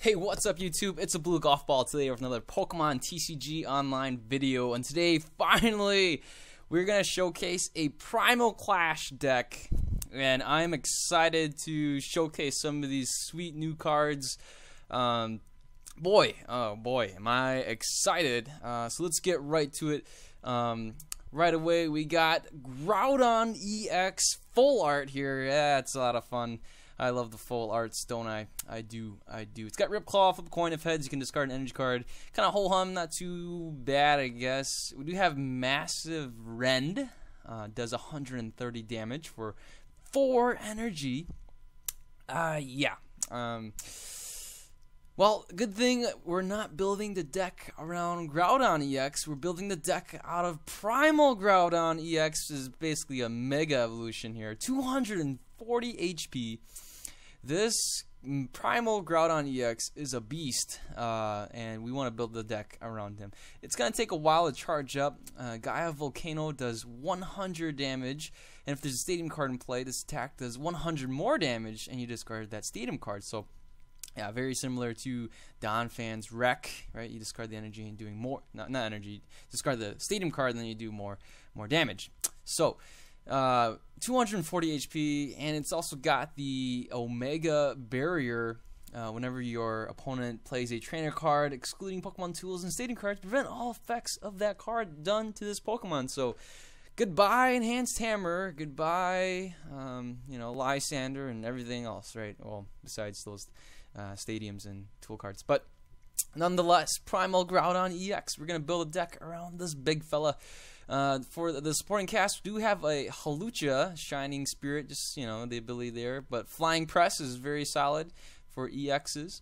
Hey, what's up YouTube? It's abluegolfball today with another Pokemon TCG online video, and today finally we're going to showcase a Primal Clash deck, and I'm excited to showcase some of these sweet new cards. Oh boy, am I excited. So let's get right to it. Right away we got Groudon EX full art here. Yeah, it's a lot of fun. I love the full arts, don't I? I do. It's got Rip Claw, flip a coin of heads. You can discard an energy card. Kind of ho-hum, not too bad, I guess. We do have Massive Rend. Does 130 damage for 4 energy. Yeah. Well, good thing we're not building the deck around Groudon EX. We're building the deck out of Primal Groudon EX. Is basically a mega evolution here. 240 HP. This Primal Groudon EX is a beast, and we want to build the deck around him. It's going to take a while to charge up. Gaia Volcano does 100 damage, and if there's a stadium card in play, this attack does 100 more damage, and you discard that stadium card. So, yeah, very similar to Donphan's Wreck, right? You discard the energy and doing more, not energy, discard the stadium card, and then you do more damage. So, 240 HP, and it's also got the Omega Barrier. Whenever your opponent plays a trainer card, excluding Pokemon tools and stadium cards, prevent all effects of that card done to this Pokemon. So, goodbye Enhanced Hammer, goodbye, Lysander and everything else, right? Well, besides those stadiums and tool cards, but nonetheless, Primal Groudon EX. We're gonna build a deck around this big fella. For the supporting cast, we do have a Hawlucha, Shining Spirit, just, the ability there. But Flying Press is very solid for EXs.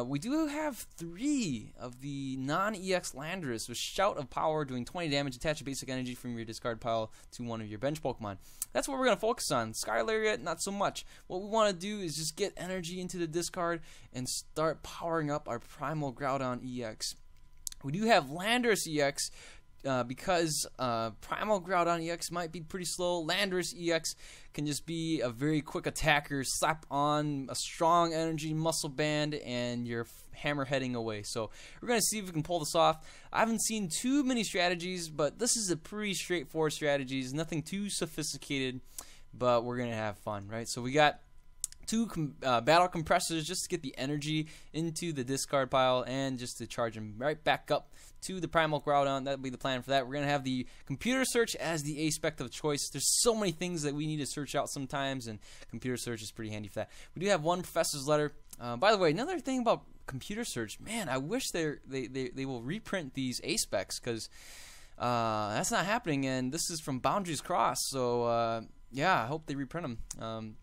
We do have 3 of the non-EX Landorus with Shout of Power, doing 20 damage. Attach a basic energy from your discard pile to one of your bench Pokemon. That's what we're going to focus on. Sky Lariat, not so much. What we want to do is just get energy into the discard and start powering up our Primal Groudon EX. We do have Landorus EX, because Primal Groudon EX might be pretty slow. Landorus EX can just be a very quick attacker, slap on a strong energy muscle band, and you're hammerheading away. So we're going to see if we can pull this off. I haven't seen too many strategies, but this is a pretty straightforward strategy. Nothing too sophisticated, but we're going to have fun, right? So we got 2 battle compressors just to get the energy into the discard pile and just to charge them right back up to the Primal Groudon. That'll be the plan for that. We're going to have the computer search as the aspect of choice. There's so many things that we need to search out sometimes, and computer search is pretty handy for that. We do have 1 Professor's Letter. By the way, another thing about computer search, man, I wish they will reprint these A-specs, because that's not happening, and this is from Boundaries Cross. So, yeah, I hope they reprint them.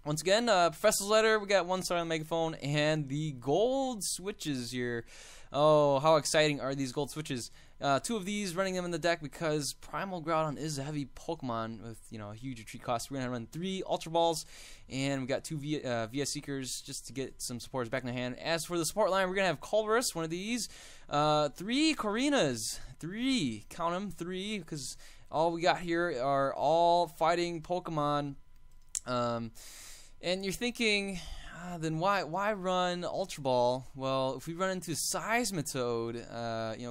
Once again, Professor's Letter, we got 1 star on the megaphone, and the gold switches here. Oh, how exciting are these gold switches? 2 of these, running them in the deck because Primal Groudon is a heavy Pokemon with, a huge retreat cost. We're going to run 3 Ultra Balls, and we got 2 VS Seekers just to get some supporters back in the hand. As for the support line, we're going to have Culverus, one of these, 3 Corinas, 3, count them, 3, because all we got here are all fighting Pokemon. And you're thinking, then why run Ultra Ball? Well, if we run into Seismitoad,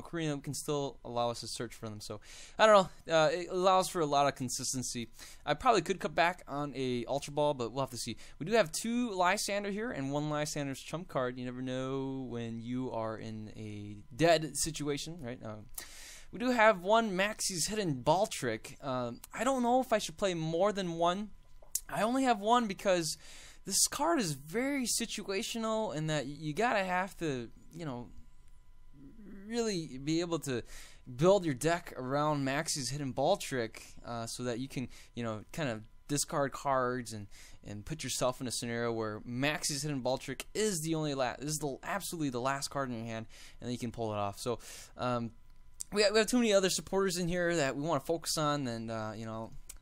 Korrina can still allow us to search for them. So, I don't know. It allows for a lot of consistency. I probably could cut back on a Ultra Ball, but we'll have to see. We do have 2 Lysander here and 1 Lysander's trump card. You never know when you are in a dead situation, right? We do have 1 Maxie's Hidden Ball Trick. I don't know if I should play more than 1. I only have 1 because this card is very situational, in that you gotta have to, really be able to build your deck around Maxie's Hidden Ball Trick, so that you can, kind of discard cards and put yourself in a scenario where Maxie's Hidden Ball Trick is the only absolutely the last card in your hand, and then you can pull it off. So, we have too many other supporters in here that we want to focus on, and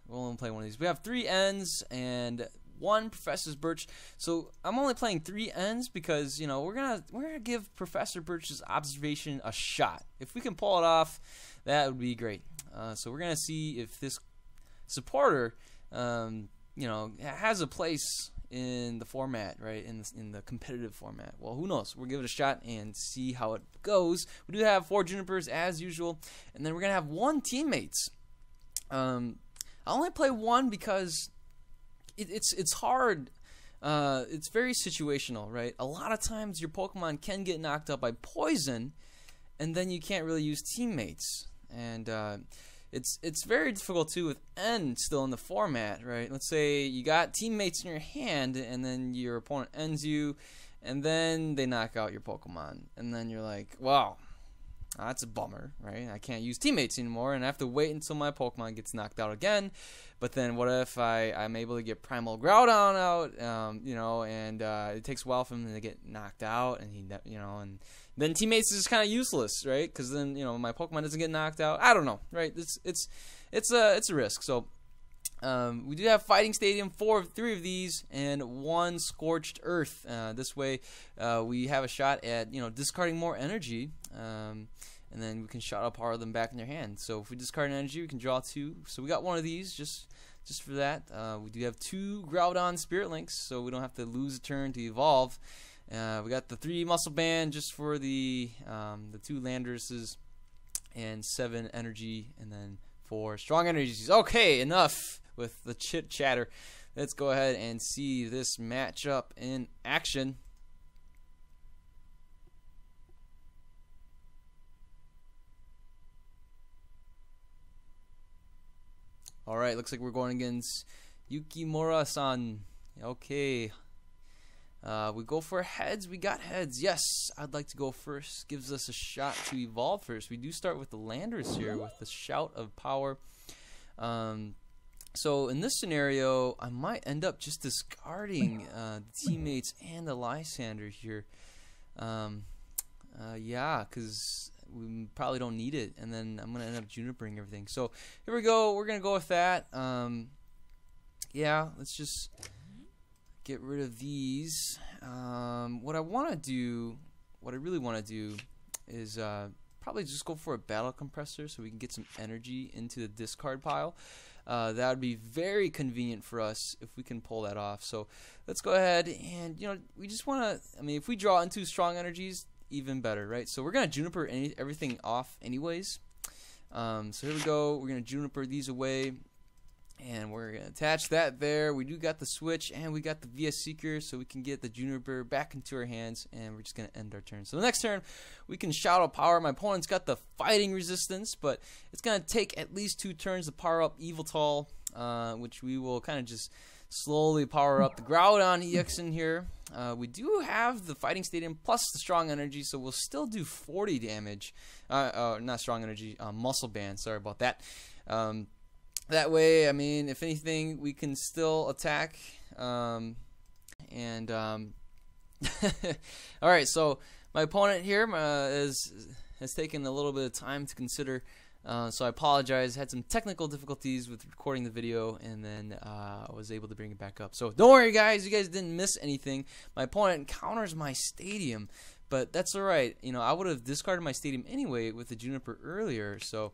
we'll only play 1 of these. We have 3 Ends and 1 Professor's Birch. So I'm only playing 3 Ends because we're gonna give Professor Birch's observation a shot. If we can pull it off, that would be great. So we're gonna see if this supporter, has a place in the format, right? In the competitive format. Well, who knows? We'll give it a shot and see how it goes. We do have 4 Junipers as usual, and then we're gonna have 1 teammates. I only play 1 because it's hard. It's very situational, right? A lot of times your Pokemon can get knocked out by poison, and then you can't really use teammates. And it's very difficult too with N still in the format, right? Let's say you got teammates in your hand, and then your opponent ends you, and then they knock out your Pokemon, and then you're like, wow, that's a bummer, right? I can't use teammates anymore, and I have to wait until my Pokemon gets knocked out again. But then what if I'm able to get Primal Groudon out, you know, and it takes a while for him to get knocked out, and and then teammates is kind of useless, right? Because then my Pokemon doesn't get knocked out. I don't know, right? It's a risk. So we do have Fighting Stadium, 3 of these, and 1 Scorched Earth. This way, we have a shot at discarding more energy, and then we can Shadow Power them back in their hand. So if we discard an energy, we can draw 2. So we got 1 of these just for that. We do have 2 Groudon Spirit Links, so we don't have to lose a turn to evolve. We got the 3 Muscle Band just for the 2 Landorses, and 7 energy, and then 4 strong energies. Okay, enough with the chit chatter. Let's go ahead and see this matchup in action. Alright, looks like we're going against Yukimura-san. Okay. We go for heads. We got heads. Yes, I'd like to go first. Gives us a shot to evolve first. We do start with the Landers here with the Shout of Power. So in this scenario, I might end up just discarding the teammates and the Lysander here. Yeah, because we probably don't need it, and then I'm gonna end up Junipering everything. So here we go. We're gonna go with that. Yeah, let's just get rid of these. What I really want to do is probably just go for a Battle Compressor so we can get some energy into the discard pile. That would be very convenient for us if we can pull that off. So let's go ahead and we just want to. I mean, if we draw into strong energies, even better, right? So we're gonna Juniper everything off anyways. So here we go. We're gonna Juniper these away, and we're gonna attach that there. We do got the switch, and we got the VS Seeker, so we can get the Juniper back into our hands, and we're just gonna end our turn. So the next turn, we can Shadow Power. My opponent's got the fighting resistance, but it's gonna take at least 2 turns to power up Yveltal, which we will kind of just slowly power up the Groudon EX in here. We do have the Fighting Stadium plus the strong energy, so we'll still do 40 damage. Not strong energy, Muscle Band. Sorry about that. That way, I mean, if anything, we can still attack. All right, so my opponent here has taken a little bit of time to consider. So I apologize. Had some technical difficulties with recording the video, and then I was able to bring it back up. So don't worry, guys. You guys didn't miss anything. My opponent counters my Stadium, but that's all right. I would have discarded my Stadium anyway with the Juniper earlier. So,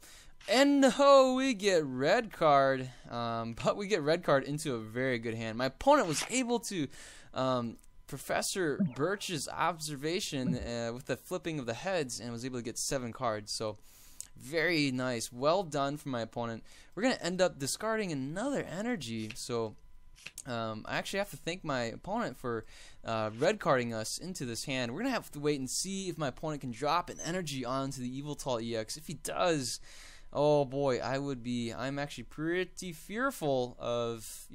and we get red card, but we get red card into a very good hand. My opponent was able to Professor Birch's observation with the flipping of the heads, and was able to get 7 cards. So very nice. Well done from my opponent. We're going to end up discarding another energy. So I actually have to thank my opponent for red carding us into this hand. We're going to have to wait and see if my opponent can drop an energy onto the Yveltal EX. If he does, oh boy, I'm actually pretty fearful of,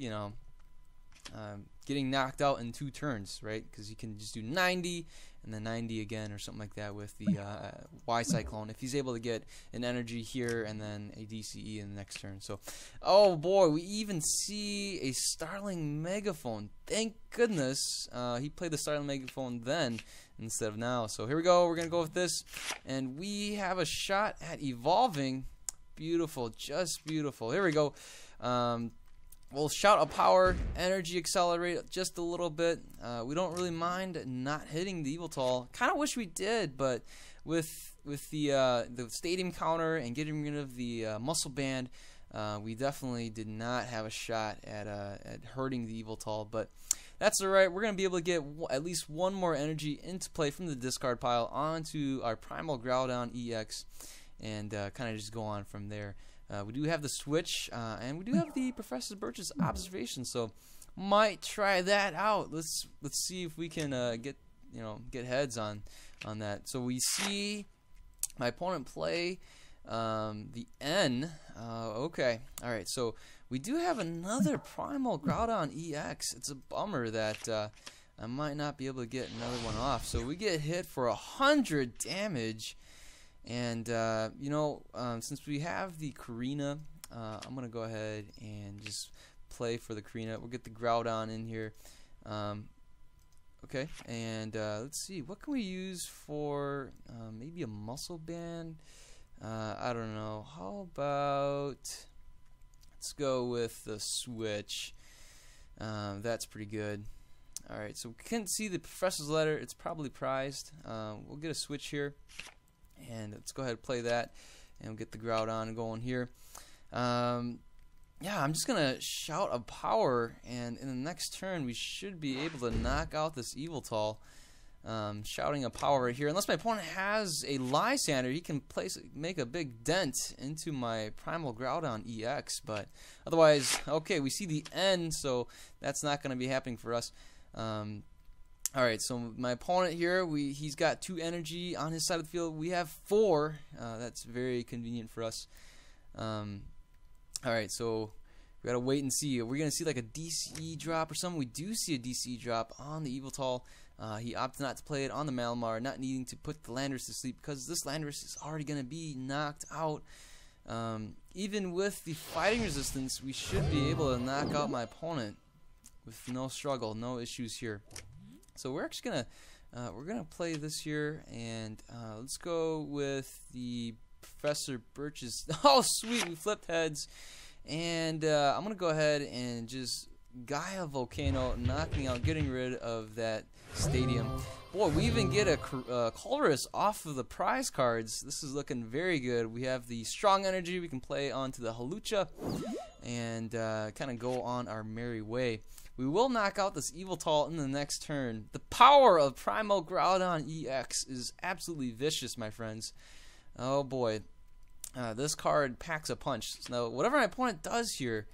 getting knocked out in 2 turns, right? Because you can just do 90 and then 90 again or something like that with the Y Cyclone. If he's able to get an energy here and then a DCE in the next turn. So, oh boy, we even see a Starling Megaphone. Thank goodness he played the Starling Megaphone then instead of now. So here we go. We're going to go with this. And we have a shot at evolving. Beautiful. Just beautiful. Here we go. We'll Shout a Power, Energy Accelerate just a little bit. We don't really mind not hitting the Yveltal. Kind of wish we did, but with the Stadium counter and getting rid of the Muscle Band, we definitely did not have a shot at hurting the Yveltal. But that's alright. We're going to be able to get at least one more energy into play from the discard pile onto our Primal Groudon EX, and kind of just go on from there. We do have the switch, and we do have the Professor Birch's observation, so might try that out. Let's see if we can get heads on that. So we see my opponent play the N. Okay, all right. So we do have another Primal Groudon EX. It's a bummer that I might not be able to get another one off. So we get hit for 100 damage, and since we have the Karina, I'm gonna go ahead and just play for the Karina. We'll get the Groudon in here. Okay, and let's see, what can we use for maybe a muscle band? I don't know. How about, let's go with the switch. That's pretty good. Alright, so we can't see the Professor's letter. It's probably prized. We'll get a switch here, and let's go ahead and play that, and we'll get the Groudon going here. Yeah, I'm just going to shout a power, and in the next turn we should be able to knock out this Yveltal. Shouting a power right here. Unless my opponent has a Lysander, he can make a big dent into my Primal Groudon EX, but otherwise, okay, we see the N, so that's not going to be happening for us. Alright, so my opponent here, he's got 2 energy on his side of the field. We have 4. That's very convenient for us. Alright, so we gotta wait and see. Are we gonna see like a DCE drop or something? We do see a DCE drop on the Yveltal. He opted not to play it on the Malamar, not needing to put the Landorus to sleep because this Landorus is already gonna be knocked out. Even with the fighting resistance, we should be able to knock out my opponent with no struggle, no issues here. So we're actually gonna play this here, and let's go with the Professor Birch's. Oh, sweet, we flipped heads, and I'm gonna go ahead and just Gaia Volcano, knocking out, getting rid of that stadium. Boy, we even get a Colress off of the prize cards. This is looking very good. We have the strong energy we can play onto the Halucha, and kind of go on our merry way. We will knock out this Yveltal in the next turn. The power of Primal Groudon EX is absolutely vicious, my friends. Oh boy, this card packs a punch. Now, whatever my opponent does here,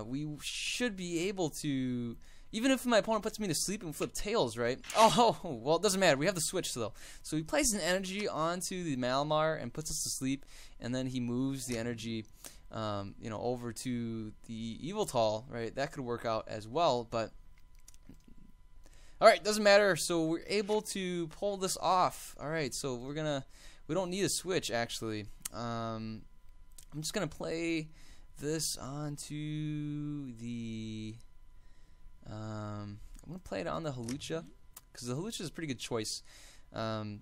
we should be able to, even if my opponent puts me to sleep and flip tails, right? Oh, well, it doesn't matter. We have the switch though. So he places an energy onto the Malamar and puts us to sleep, and then he moves the energy, over to the Yveltal, right? That could work out as well, but all right, doesn't matter. So we're able to pull this off. All right, so we don't need a switch actually. I'm just gonna play this onto the. I'm gonna play it on the Halucha because the Halucha is a pretty good choice. All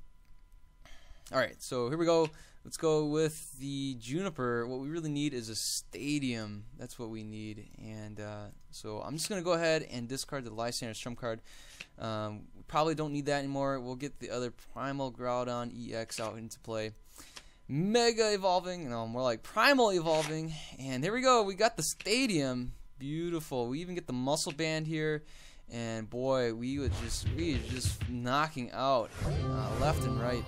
right, so here we go. Let's go with the Juniper. What we really need is a stadium. That's what we need. And so I'm just going to go ahead and discard the Lysander trump card. We probably don't need that anymore. We'll get the other Primal Groudon EX out into play. Mega Evolving. No, more like Primal Evolving. And here we go. We got the stadium. Beautiful. We even get the Muscle Band here. And boy, we are just knocking out left and right.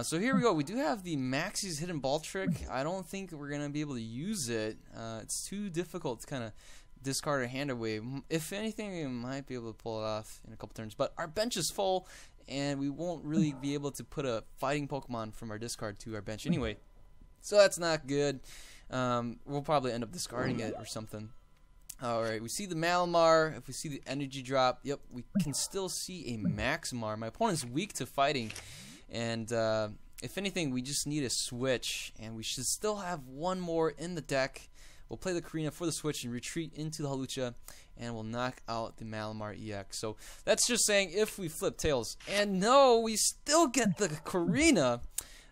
So here we go. We do have the Maxie's Hidden Ball trick. I don't think we're going to be able to use it. It's too difficult to kind of discard our hand away. If anything, we might be able to pull it off in a couple turns. But our bench is full, and we won't really be able to put a fighting Pokemon from our discard to our bench anyway. So that's not good. We'll probably end up discarding it or something. Alright, we see the Malamar. If we see the energy drop, yep, we can still see a Maximar. My opponent's weak to fighting. And if anything, we just need a switch, and we should still have one more in the deck. We'll play the Karina for the switch and retreat into the Halucha, and we'll knock out the Malamar EX. So that's just saying if we flip tails. And no, we still get the Karina.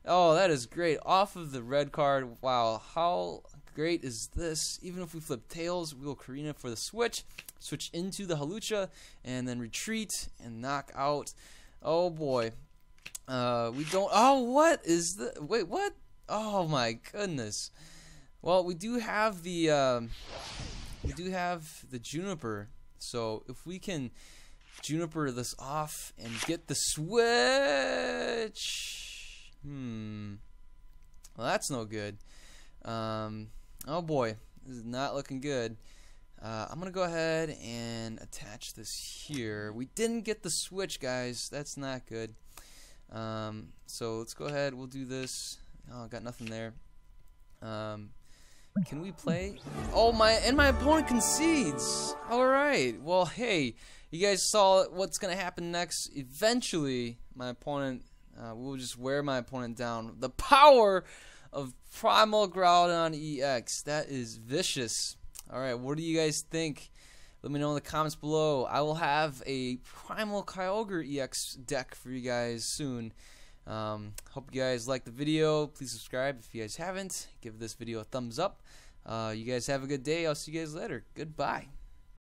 Oh, that is great. Off of the red card. Wow, how great is this? Even if we flip tails, we'll Karina for the switch into the Halucha, and then retreat and knock out. Oh boy. We don't. Oh, what is the? Wait, what? Oh my goodness. Well, we do have the. We do have the Juniper. So if we can Juniper this off and get the switch, well, that's no good. Oh boy, this is not looking good. I'm gonna go ahead and attach this here. We didn't get the switch, guys. That's not good. So let's go ahead. We'll do this. Oh, got nothing there. Can we play? Oh, my opponent concedes. All right. Well, hey, you guys saw what's gonna happen next. Eventually, my opponent. We'll just wear my opponent down. The power of Primal Groudon EX. That is vicious. Alright, what do you guys think? Let me know in the comments below. I will have a Primal Kyogre EX deck for you guys soon. Hope you guys liked the video. Please subscribe if you guys haven't. Give this video a thumbs up. You guys have a good day. I'll see you guys later. Goodbye.